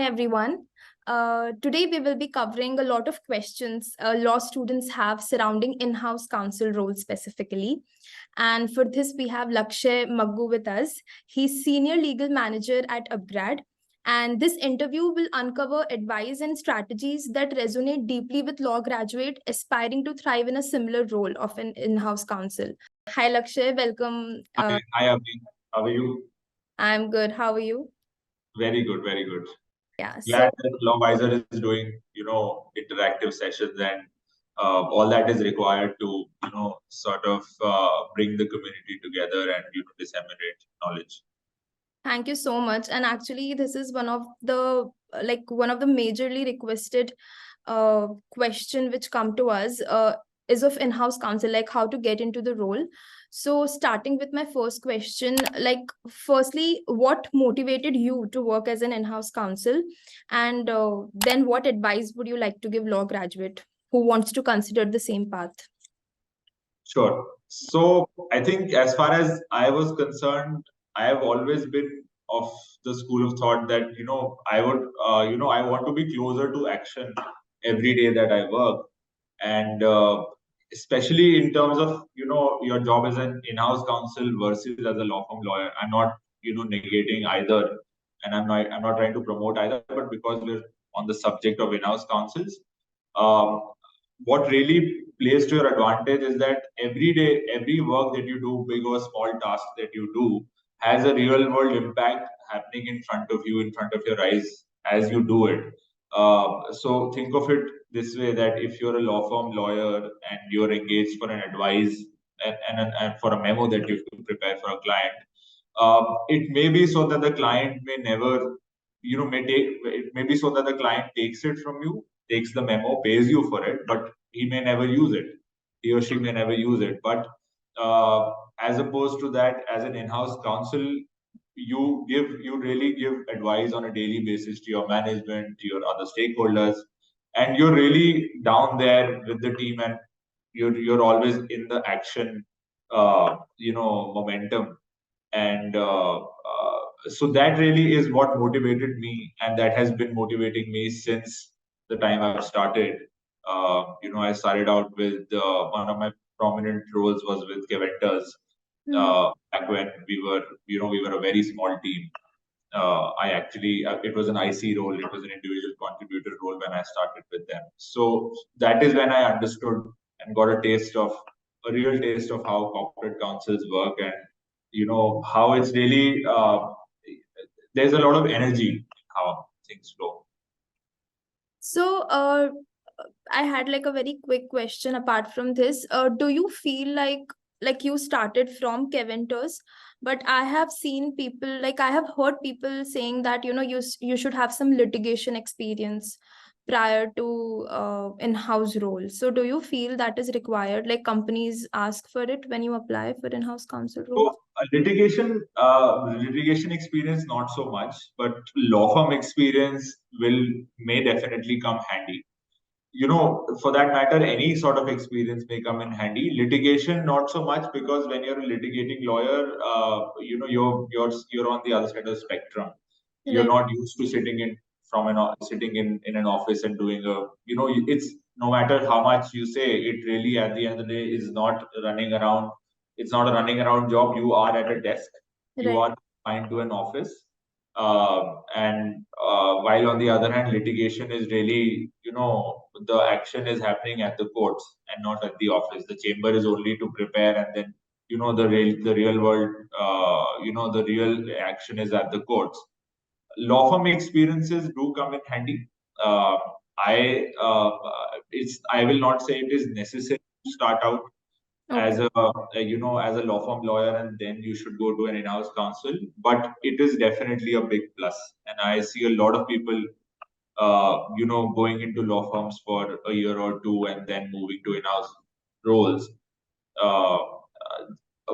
everyone. Today we will be covering a lot of questions law students have surrounding in-house counsel roles specifically. And for this, we have Lakshay Maggon with us. He's Senior Legal Manager at upGrad. And this interview will uncover advice and strategies that resonate deeply with law graduates aspiring to thrive in a similar role of an in-house counsel. Hi, Lakshay. Welcome. Hi, Avani. How are you? I'm good. How are you? Very good, very good. Yeah. Glad that LawWiser is doing, interactive sessions and all that is required to, sort of bring the community together and, disseminate knowledge. Thank you so much. And actually, this is one of the majorly requested question which come to us is of in-house counsel, like how to get into the role. So starting with my first question, firstly, what motivated you to work as an in-house counsel? And then what advice would you like to give law graduate who wants to consider the same path? Sure. So I think as far as I was concerned, I have always been of the school of thought that, I would, I want to be closer to action every day that I work. And especially in terms of, your job as an in-house counsel versus as a law firm lawyer. I'm not, negating either. And I'm not trying to promote either, but because we're on the subject of in-house counsels, what really plays to your advantage is that every day, every work that you do, big or small task that you do, has a real world impact happening in front of you, in front of your eyes as you do it. So think of it this way, that if you're a law firm lawyer and you're engaged for an advice and for a memo that you have to prepare for a client, it may be so that the client may never, it may be so that the client takes it from you, takes the memo, pays you for it, but he may never use it. He or she may never use it. But as opposed to that, as an in-house counsel, you really give advice on a daily basis to your management, to your other stakeholders, and you're really down there with the team, and you're always in the action, momentum. And so that really is what motivated me, and that has been motivating me since the time I've started. I started out with one of my prominent roles was with Keventas. Back when we were a very small team. It was an IC role. It was an individual contributor role when I started with them. So that is when I understood and got a real taste of how corporate counsels work, and how it's really there's a lot of energy in how things flow. So I had like a very quick question apart from this. Do you feel like you started from Keventas, but I have seen people, like I have heard people saying that, you should have some litigation experience prior to in-house role. So do you feel that is required? Like companies ask for it when you apply for in-house counsel role? So litigation experience, not so much, but law firm experience may definitely come handy. For that matter, any sort of experience may come in handy. Litigation, not so much, because when you're a litigating lawyer, you're on the other side of the spectrum. You're Right. not used to sitting in an office and doing it's no matter how much you say, it really at the end of the day is not running around. It's not a running around job. You are at a desk. You Right. are confined to an office. And while on the other hand, litigation is really, the action is happening at the courts and not at the office. The chamber is only to prepare, and then, the real world, the real action is at the courts. Law firm experiences do come in handy. I will not say it is necessary to start out as a as a law firm lawyer and then you should go to an in-house counsel, but it is definitely a big plus. And I see a lot of people going into law firms for a year or two and then moving to in-house roles, uh,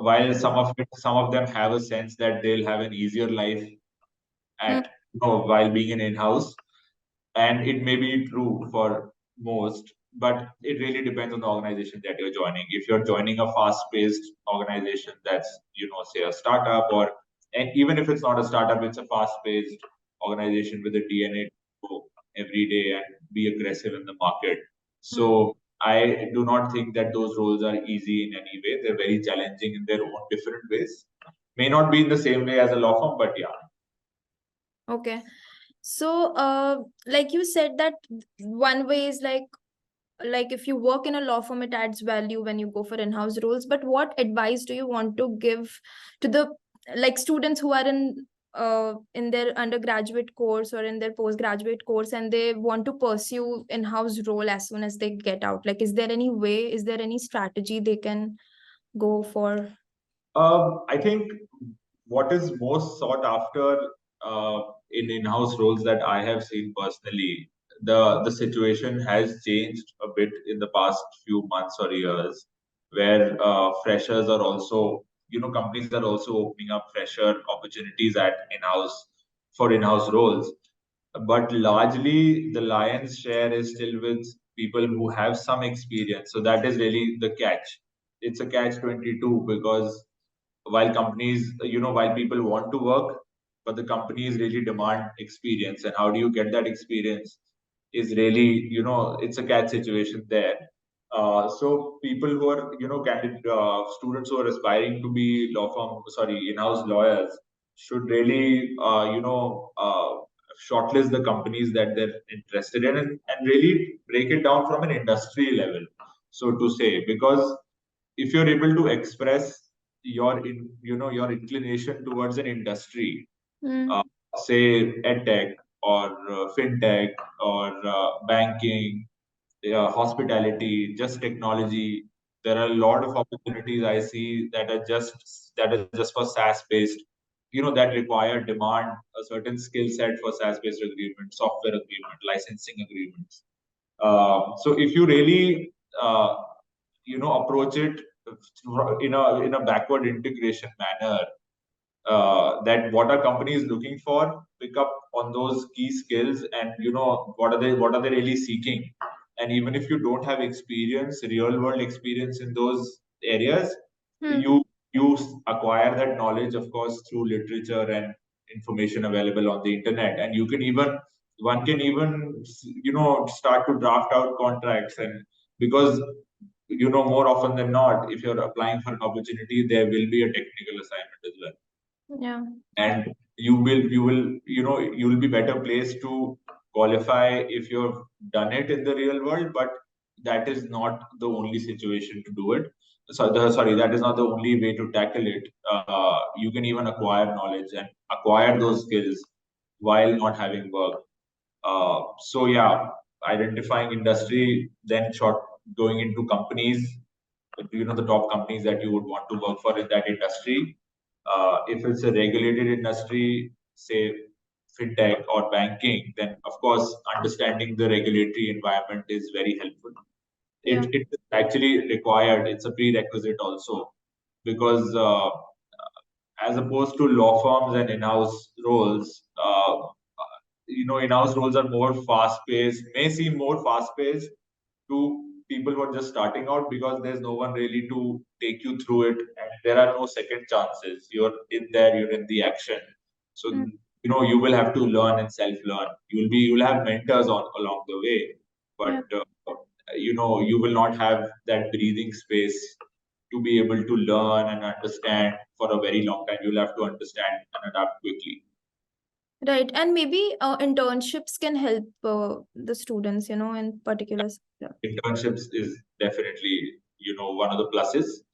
while some of them have a sense that they'll have an easier life at while being an in-house, and it may be true for most, but it really depends on the organization that you're joining. If you're joining a fast-paced organization that's, say a startup, and even if it's not a startup, it's a fast-paced organization with a DNA grow every day and be aggressive in the market. So I do not think that those roles are easy in any way. They're very challenging in their own different ways. May not be in the same way as a law firm, but yeah. Okay. So, like you said that one way is like if you work in a law firm, it adds value when you go for in-house roles. But what advice do you want to give to the like students who are in their undergraduate course or in their postgraduate course and they want to pursue in-house role as soon as they get out? Like, is there any way, is there any strategy they can go for? I think what is most sought after in in-house roles that I have seen personally, the situation has changed a bit in the past few months or years, where freshers are also, companies are also opening up fresher opportunities at in-house for in-house roles. But largely, the lion's share is still with people who have some experience. So that is really the catch. It's a catch 22 because while people want to work, but the companies really demand experience. And how do you get that experience is really, it's a catch situation there. So people who are, students who are aspiring to be in-house lawyers should really, shortlist the companies that they're interested in and really break it down from an industry level, so to say, because if you're able to express your inclination towards an industry, uh, say edtech or fintech or banking, hospitality, just technology, there are a lot of opportunities I see that are just for SaaS based, that require demand a certain skill set for SaaS based agreement, software agreement, licensing agreements. So if you really approach it in a backward integration manner, that what are companies looking for, pick up on those key skills, and what are they really seeking. And even if you don't have experience, real world experience in those areas, you acquire that knowledge, of course, through literature and information available on the internet. And one can even start to draft out contracts. And because more often than not, if you're applying for an opportunity, there will be a technical assignment as well. Yeah. And you will be better placed to qualify if you've done it in the real world. But that is not the only situation to do it. Sorry, that is not the only way to tackle it. You can even acquire knowledge and acquire those skills while not having work. So yeah, identifying industry, then going into companies, the top companies that you would want to work for in that industry. If it's a regulated industry, say fintech or banking, then of course understanding the regulatory environment is very helpful. Yeah. It is actually required. It's a prerequisite also, because as opposed to law firms and in-house roles, in-house roles are more fast-paced, may seem more fast-paced to people who are just starting out, because there's no one really to take you through it, and there are no second chances. You're in there, you're in the action. So you will have to learn and self-learn. You'll have mentors along the way, Yeah. but you will not have that breathing space to be able to learn and understand for a very long time. You'll have to understand and adapt quickly. Right. And maybe internships can help the students, in particular sector. Internships is definitely one of the pluses.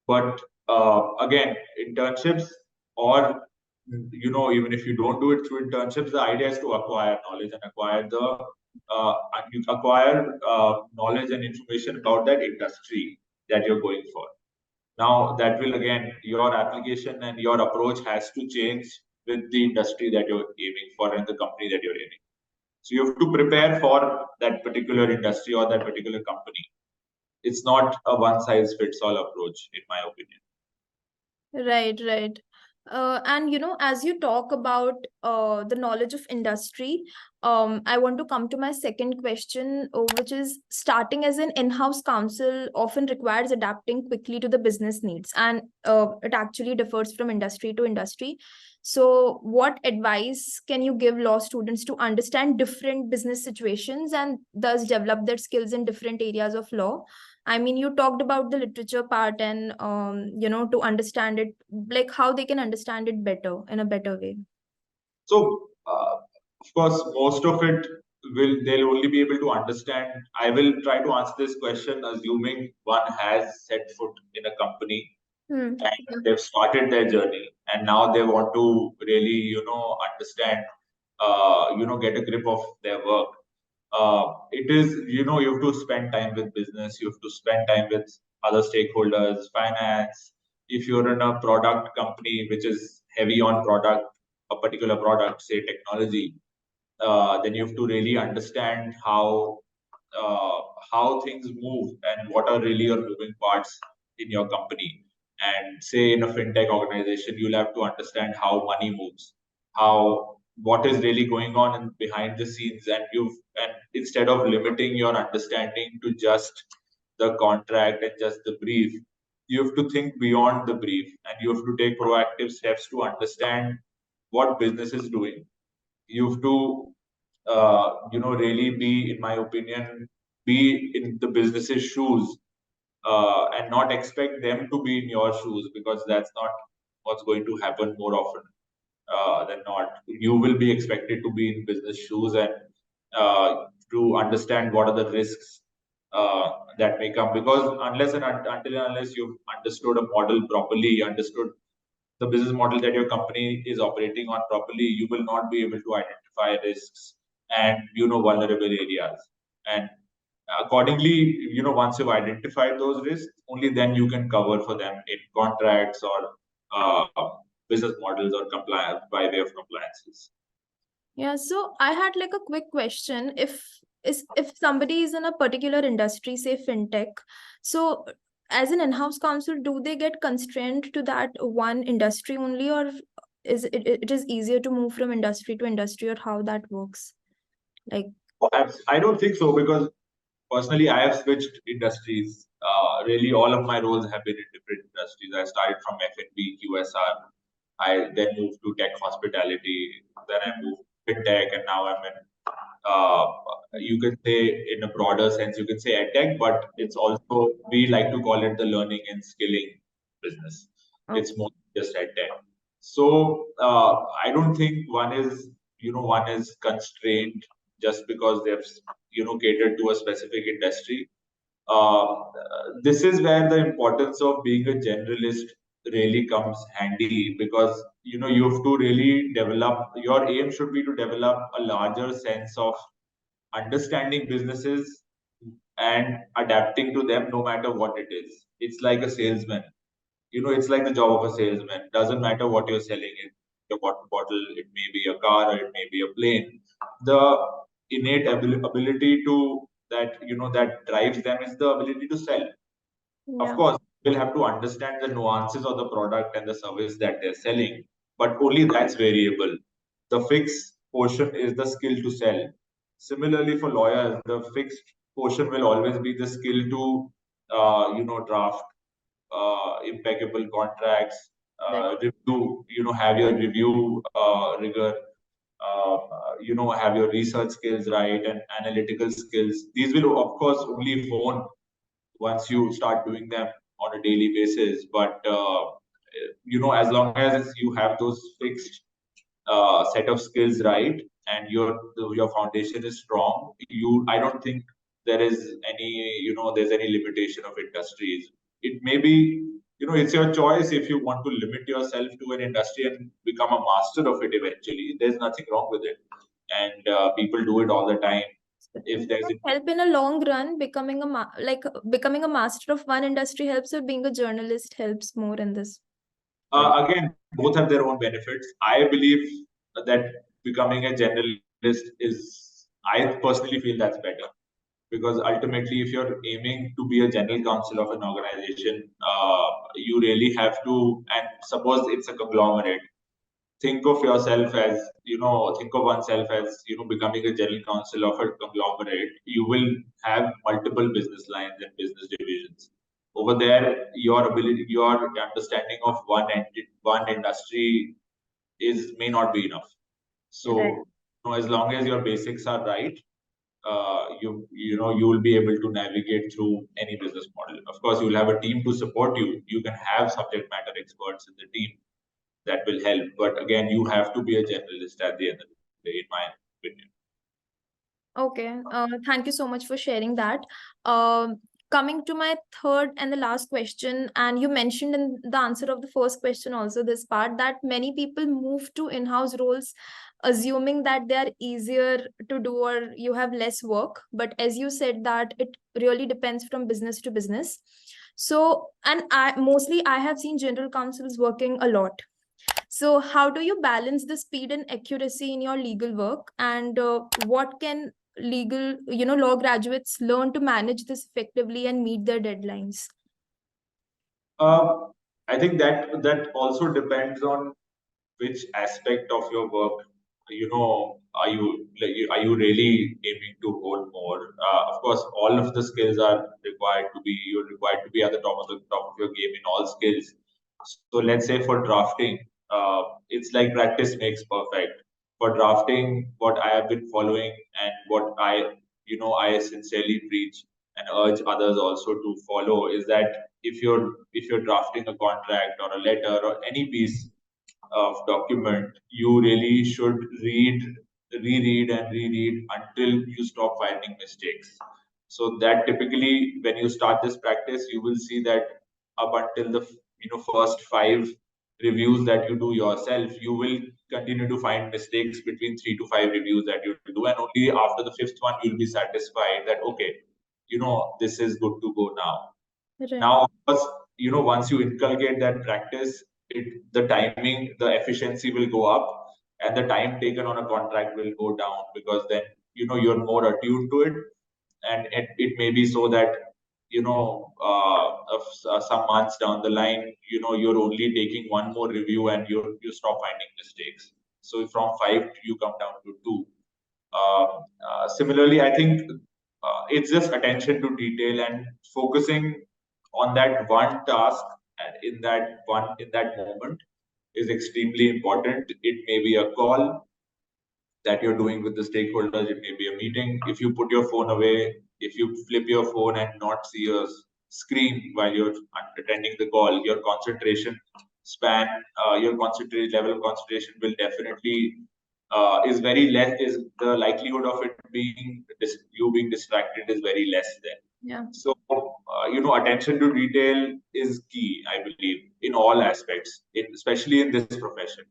But again, internships, or even if you don't do it through internships, the idea is to acquire knowledge and acquire knowledge and information about that industry that you're going for. Now that will, again, your application and your approach has to change with the industry that you're aiming for and the company that you're aiming. So you have to prepare for that particular industry or that particular company. It's not a one size fits all approach, in my opinion. Right, right. And as you talk about the knowledge of industry, I want to come to my second question, which is starting as an in-house counsel often requires adapting quickly to the business needs, and it actually differs from industry to industry. So, what advice can you give law students to understand different business situations and thus develop their skills in different areas of law? I mean, you talked about the literature part and, to understand it, like how they can understand it better in a better way. So, of course, most of it they'll only be able to understand. I will try to answer this question assuming one has set foot in a company Hmm. and they've started their journey and now they want to really, understand, get a grip of their work. It is, you have to spend time with business, you have to spend time with other stakeholders, finance. If you're in a product company which is heavy on product, a particular product, say technology, then you have to really understand uh, how things move and what are really your moving parts in your company. And say in a fintech organization, you'll have to understand how money moves, how what is really going on behind the scenes, and instead of limiting your understanding to just the contract and just the brief, you have to think beyond the brief and you have to take proactive steps to understand what business is doing. You have to really be, in my opinion, be in the business's shoes, and not expect them to be in your shoes, because that's not what's going to happen more often than not. You will be expected to be in business shoes and to understand what are the risks that may come, because until and unless you've understood a model properly, understood the business model that your company is operating on properly, you will not be able to identify risks and vulnerable areas. And accordingly, once you've identified those risks, only then you can cover for them in contracts or uh, business models or compliance by way of compliances. Yeah, so I had like a quick question. If somebody is in a particular industry, say fintech, so as an in-house counsel, do they get constrained to that one industry only, or it is easier to move from industry to industry, or how that works? Like, I don't think so, because personally, I have switched industries. Really, all of my roles have been in different industries. I started from F&B, QSR. I then moved to tech hospitality. Then I moved to fintech, and now I'm in. Uh, you can say, in a broader sense, you can say edtech, but it's also, we like to call it the learning and skilling business. okay. It's more than just edtech. So I don't think one is constrained just because they've catered to a specific industry. This is where the importance of being a generalist really comes handy, because you have to really develop, your aim should be to develop a larger sense of understanding businesses and adapting to them no matter what it is. It's like a salesman. It's like the job of a salesman. Doesn't matter what you're selling, it a water bottle, it may be a car, or it may be a plane. The innate ability to that that drives them is the ability to sell. Of Yeah. course, we'll have to understand the nuances of the product and the service that they're selling, but only that's variable. The fixed portion is the skill to sell. Similarly, for lawyers, the fixed portion will always be the skill to, draft impeccable contracts, Right. review, have your review rigor, have your research skills right, and analytical skills. These will, of course, only hone once you start doing them on a daily basis. But as long as you have those fixed set of skills right and your foundation is strong, I don't think there is there's any limitation of industries. It may be, it's your choice. If you want to limit yourself to an industry and become a master of it eventually, there's nothing wrong with it. And people do it all the time. If Does there's that help in a long run? Becoming a master of one industry helps, or being a journalist helps more in this way? Again, both have their own benefits. I believe that becoming a generalist is, I personally feel that's better, because ultimately, if you're aiming to be a general counsel of an organization, you really have to, and suppose it's a conglomerate. Think of yourself as, think of oneself as, becoming a general counsel of a conglomerate. You will have multiple business lines and business divisions. Over there, your understanding of one industry may not be enough. So, Right. as long as your basics are right, you will be able to navigate through any business model. Of course, you will have a team to support you. You can have subject matter experts in the team that will help. But again, you have to be a generalist at the end of the day, in my opinion. Okay. Thank you so much for sharing that. Coming to my third and the last question, and you mentioned in the answer of the first question also this part that many people move to in-house roles assuming that they are easier to do or you have less work. But as you said that it really depends from business to business. So, and I have seen general counsels working a lot. So how do you balance the speed and accuracy in your legal work, and what can law graduates learn to manage this effectively and meet their deadlines? I think that also depends on which aspect of your work, are you really aiming to hold more? Of course, all of the skills are you're required to be at the top of your game in all skills. So let's say for drafting, it's like practice makes perfect. For drafting, what I have been following and what I sincerely preach and urge others also to follow is that if you're drafting a contract or a letter or any piece of document, you really should reread and reread until you stop finding mistakes. So that typically, when you start this practice, you will see that up until the first 5 reviews that you do yourself, you will continue to find mistakes between 3 to 5 reviews that you do, and only after the 5th one you'll be satisfied that okay, this is good to go now. Right. Now, of course, once you inculcate that practice, the timing, the efficiency will go up, and the time taken on a contract will go down, because then you're more attuned to it, and it may be so that some months down the line, you're only taking one more review and you stop finding mistakes. So from 5 you come down to 2. Similarly, I think it's just attention to detail and focusing on that one task and in that moment is extremely important. It may be a call that you're doing with the stakeholders, it may be a meeting. If you put your phone away, if you flip your phone and not see a screen while you're attending the call, your concentration span, your concentration level of concentration will definitely is very less. Is the likelihood of it being you being distracted is very less then. Yeah. So attention to detail is key, I believe, in all aspects, especially in this profession.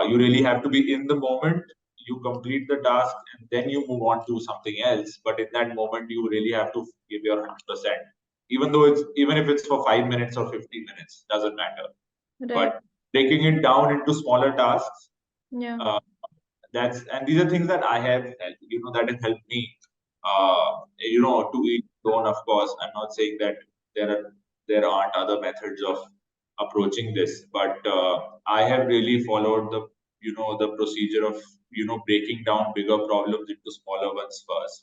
You really have to be in the moment. You complete the task and then you move on to something else. But in that moment, you really have to give your 100%. Even if it's for 5 minutes or 15 minutes, doesn't matter. Right. But breaking it down into smaller tasks, Yeah. and these are things that I have helped, that have helped me, to each own. Of course, I'm not saying that there aren't other methods of approaching this, but I have really followed the procedure of breaking down bigger problems into smaller ones first.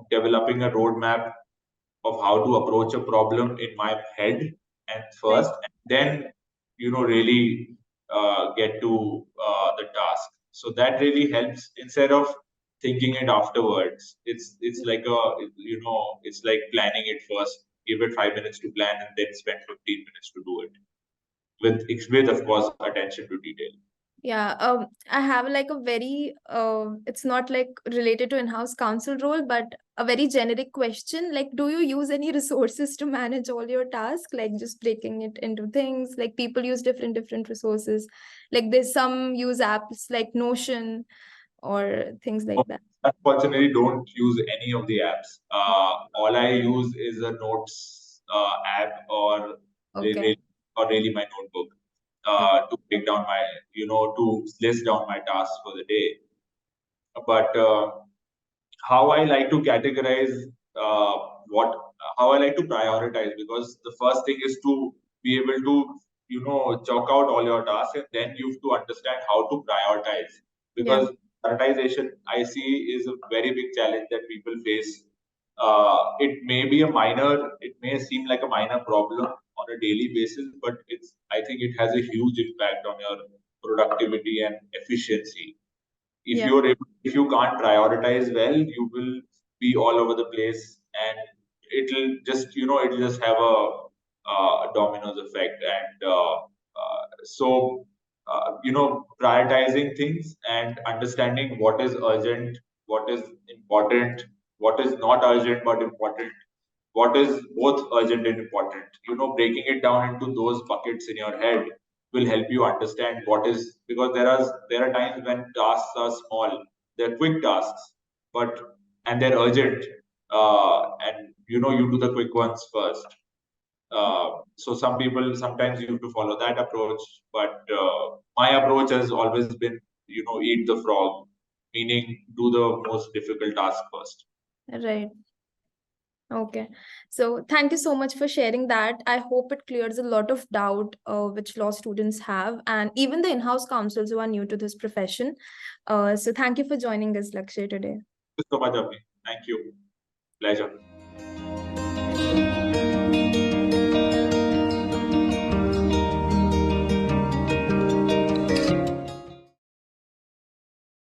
Developing a roadmap of how to approach a problem in my head and first, and then really get to the task. So that really helps instead of thinking it afterwards. It's like it's like planning it first. Give it 5 minutes to plan and then spend 15 minutes to do it with of course attention to detail. Yeah, I have like a very it's not like related to in-house counsel role, but a very generic question. Like, do you use any resources to manage all your tasks? Like just breaking it into things. Like people use different resources. Like there's some use apps like Notion or things like that. Unfortunately, don't use any of the apps. All I use is a notes app Okay. really my notebook to break down to list down my tasks for the day. But how I like to categorize how I like to prioritize, because the first thing is to be able to chalk out all your tasks, and then you have to understand how to prioritize, because prioritization, I see, is a very big challenge that people face. It may seem like a minor problem on a daily basis, but I think it has a huge impact on your productivity and efficiency. If you can't prioritize well, you will be all over the place, and it'll just have a dominoes effect. And prioritizing things and understanding what is urgent, what is important, what is not urgent but important, what is both urgent and important, breaking it down into those buckets in your head will help you understand what is, because there are times when tasks are small, they're quick tasks, and they're urgent, and you do the quick ones first. So sometimes you have to follow that approach, but my approach has always been, eat the frog, meaning do the most difficult task first. Right. Okay. So thank you so much for sharing that. I hope it clears a lot of doubt which law students have, and even the in-house counsels who are new to this profession. So thank you for joining us, Lakshay, today. Thank you so much, Avani. Thank you. Pleasure.